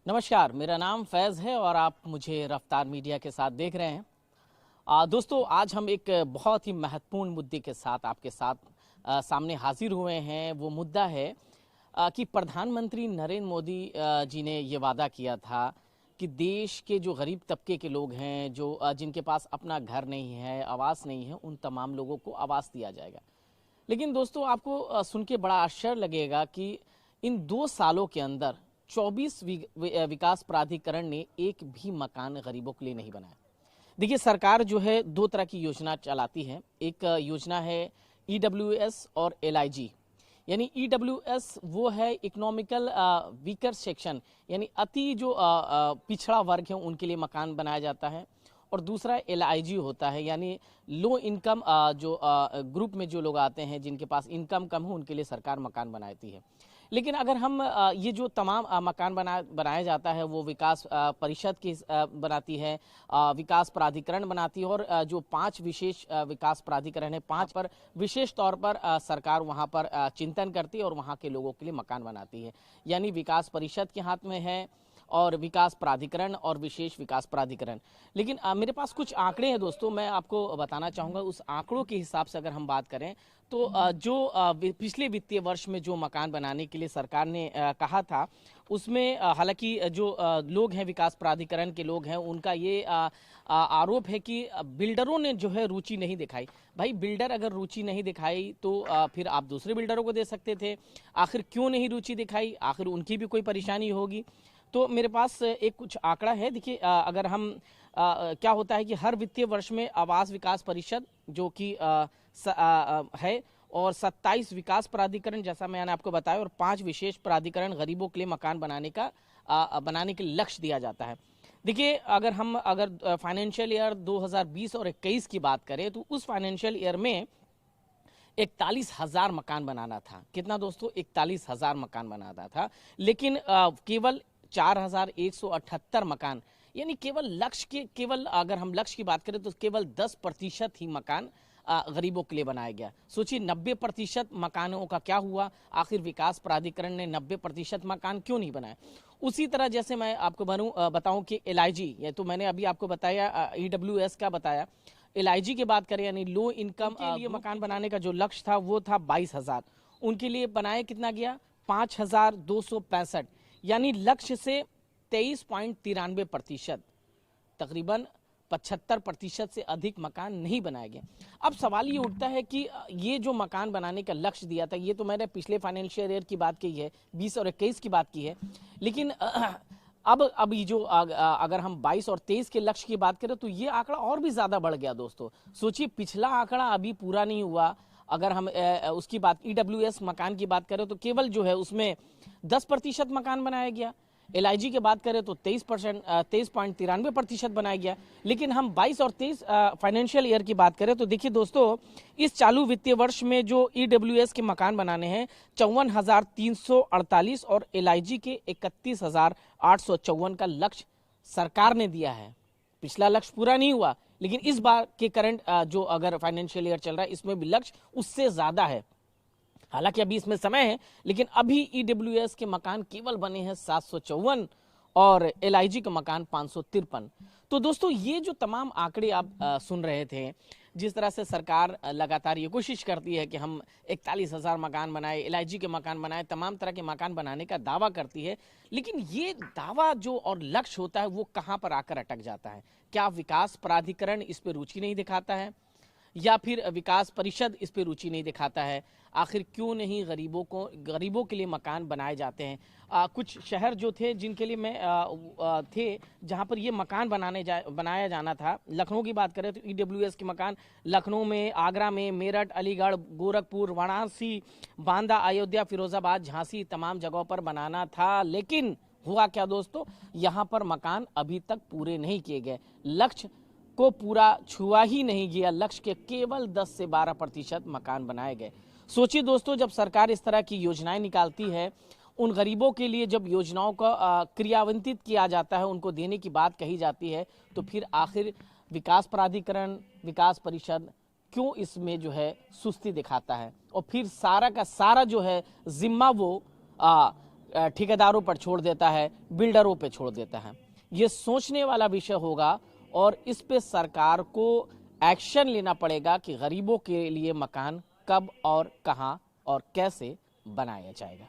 नमस्कार, मेरा नाम फैज़ है और आप मुझे रफ्तार मीडिया के साथ देख रहे हैं। दोस्तों, आज हम एक बहुत ही महत्वपूर्ण मुद्दे के साथ आपके साथ सामने हाजिर हुए हैं। वो मुद्दा है कि प्रधानमंत्री नरेंद्र मोदी जी ने ये वादा किया था कि देश के जो गरीब तबके के लोग हैं, जो जिनके पास अपना घर नहीं है, आवास नहीं है, उन तमाम लोगों को आवास दिया जाएगा। लेकिन दोस्तों, आपको सुन के बड़ा आश्चर्य लगेगा कि इन 2 सालों के अंदर 24 विकास प्राधिकरण ने एक भी मकान गरीबों के लिए नहीं बनाया। देखिए, सरकार जो है 2 तरह की योजना चलाती है। एक योजना है ईडब्ल्यूएस और एलआईजी। यानी ईडब्ल्यूएस वो है इकोनॉमिकल वीकर सेक्शन, यानी अति जो पिछड़ा वर्ग है उनके लिए मकान बनाया जाता है। और दूसरा एलआईजी होता है, यानी लो इनकम जो ग्रुप में जो लोग आते हैं जिनके पास इनकम कम हो, उनके लिए सरकार मकान बनाती है। लेकिन अगर हम ये जो तमाम मकान बनाया जाता है वो विकास परिषद की बनाती है, विकास प्राधिकरण बनाती है। और जो 5 विशेष विकास प्राधिकरण है, 5 पर विशेष तौर पर सरकार वहाँ पर चिंतन करती है और वहाँ के लोगों के लिए मकान बनाती है। यानी विकास परिषद के हाथ में है और विकास प्राधिकरण और विशेष विकास प्राधिकरण। लेकिन मेरे पास कुछ आंकड़े हैं दोस्तों, मैं आपको बताना चाहूँगा। उस आंकड़ों के हिसाब से अगर हम बात करें तो जो पिछले वित्तीय वर्ष में जो मकान बनाने के लिए सरकार ने कहा था, उसमें हालांकि जो लोग हैं, विकास प्राधिकरण के लोग हैं, उनका ये आरोप है कि बिल्डरों ने जो है रुचि नहीं दिखाई। भाई, बिल्डर अगर रुचि नहीं दिखाई तो फिर आप दूसरे बिल्डरों को दे सकते थे। आखिर क्यों नहीं रुचि दिखाई? आखिर उनकी भी कोई परेशानी होगी। तो मेरे पास एक कुछ आंकड़ा है। देखिए, अगर हम क्या होता है कि हर वित्तीय वर्ष में आवास विकास परिषद जो कि है, और 27 विकास प्राधिकरण, जैसा मैंने आपको बताया, और 5 विशेष प्राधिकरण गरीबों के लिए मकान बनाने के लक्ष्य दिया जाता है। देखिए, अगर फाइनेंशियल ईयर 2020 और 21 की बात करें तो उस फाइनेंशियल ईयर में 41,000 मकान बनाना था। कितना दोस्तों? 41,000 मकान बनाना था। लेकिन केवल 4,178 मकान, यानी केवल अगर हम लक्ष्य की बात करें तो केवल 10% ही मकान गरीबों के लिए बनाया गया। सोचिए, 90% मकानों का क्या हुआ? आखिर विकास प्राधिकरण ने 90% मकान क्यों नहीं बनाए? उसी तरह जैसे मैं आपको बताऊं कि एलआईजी, ये तो मैंने अभी आपको बताया, ईडब्ल्यूएस का बताया। एलआईजी की बात करें, यानी लो इनकम के लिए मकान बनाने का जो लक्ष्य था वो था 22,000। उनके लिए बनाया कितना गया? 5,265। यानी लक्ष्य से 23.93%, तकरीबन 75% से अधिक मकान नहीं बनाए गए। अब सवाल ये उठता है कि ये जो मकान बनाने का लक्ष्य दिया था, ये तो मैंने पिछले फाइनेंशियल ईयर की बात की है, 20 और 21 की बात की है। लेकिन अब ये जो अगर हम 22 और 23 के लक्ष्य की बात करें तो ये आंकड़ा और भी ज्यादा बढ़ गया दोस्तों। सोचिए, पिछला आंकड़ा अभी पूरा नहीं हुआ। अगर हम उसकी बात, ईडब्ल्यूएस मकान की बात करें तो केवल जो है उसमें 10% मकान बनाया गया। एलआईजी की बात करें तो 23.93% बनाया गया। लेकिन हम 22 और 23 फाइनेंशियल ईयर की बात करें तो देखिए दोस्तों, इस चालू वित्तीय वर्ष में जो ईडब्ल्यूएस के मकान बनाने हैं 54,348 और एलआईजी के 31,854 का लक्ष्य सरकार ने दिया है। पिछला लक्ष्य पूरा नहीं हुआ, लेकिन इस बार के करंट जो अगर फाइनेंशियल ईयर चल रहा है इसमें भी लक्ष्य उससे ज्यादा है। हालांकि अभी इसमें समय है, लेकिन अभी ईडब्ल्यूएस के मकान केवल बने हैं 754 और एलआईजी का मकान 553। तो दोस्तों, ये जो तमाम आंकड़े आप सुन रहे थे, जिस तरह से सरकार लगातार ये कोशिश करती है कि हम 41,000 मकान बनाए, एलआईजी के मकान बनाए, तमाम तरह के मकान बनाने का दावा करती है। लेकिन ये दावा जो और लक्ष्य होता है वो कहाँ पर आकर अटक जाता है? क्या विकास प्राधिकरण इस पर रुचि नहीं दिखाता है, या फिर विकास परिषद इस पे रुचि नहीं दिखाता है? आखिर क्यों नहीं गरीबों के लिए मकान बनाए जाते हैं? कुछ शहर जो थे जिनके लिए मैं थे, जहां पर ये मकान बनाया जाना था, लखनऊ की बात करें तो ईडब्ल्यूएस के मकान लखनऊ में, आगरा में, मेरठ, अलीगढ़, गोरखपुर, वाराणसी, बांदा, अयोध्या, फिरोजाबाद, झांसी, तमाम जगहों पर बनाना था। लेकिन हुआ क्या दोस्तों? यहाँ पर मकान अभी तक पूरे नहीं किए गए। लक्ष्य को पूरा छुआ ही नहीं गया। लक्ष्य के केवल 10 से 12% मकान बनाए गए। सोचिए दोस्तों, जब सरकार इस तरह की योजनाएं निकालती है, उन गरीबों के लिए जब योजनाओं का क्रियान्वित किया जाता है, उनको देने की बात कही जाती है, तो फिर आखिर विकास प्राधिकरण, विकास परिषद क्यों इसमें जो है सुस्ती दिखाता है? और फिर सारा का सारा जो है जिम्मा वो ठेकेदारों पर छोड़ देता है, बिल्डरों पे छोड़ देता है। ये सोचने वाला विषय होगा और इस पे सरकार को एक्शन लेना पड़ेगा कि गरीबों के लिए मकान कब और कहां और कैसे बनाया जाएगा।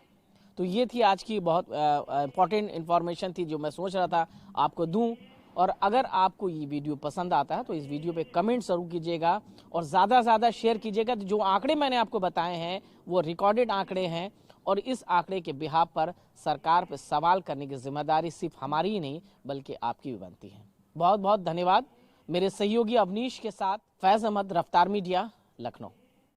तो ये थी आज की बहुत इंपॉर्टेंट इन्फॉर्मेशन थी जो मैं सोच रहा था आपको दूं। और अगर आपको ये वीडियो पसंद आता है तो इस वीडियो पे कमेंट जरूर कीजिएगा और ज़्यादा से ज़्यादा शेयर कीजिएगा। जो आंकड़े मैंने आपको बताए हैं वो रिकॉर्डेड आंकड़े हैं और इस आंकड़े के बिहाफ पर सरकार पर सवाल करने की जिम्मेदारी सिर्फ हमारी ही नहीं बल्कि आपकी भी बनती है। बहुत बहुत धन्यवाद। मेरे सहयोगी अवनीश के साथ फैज़ अहमद, रफ्तार मीडिया, लखनऊ।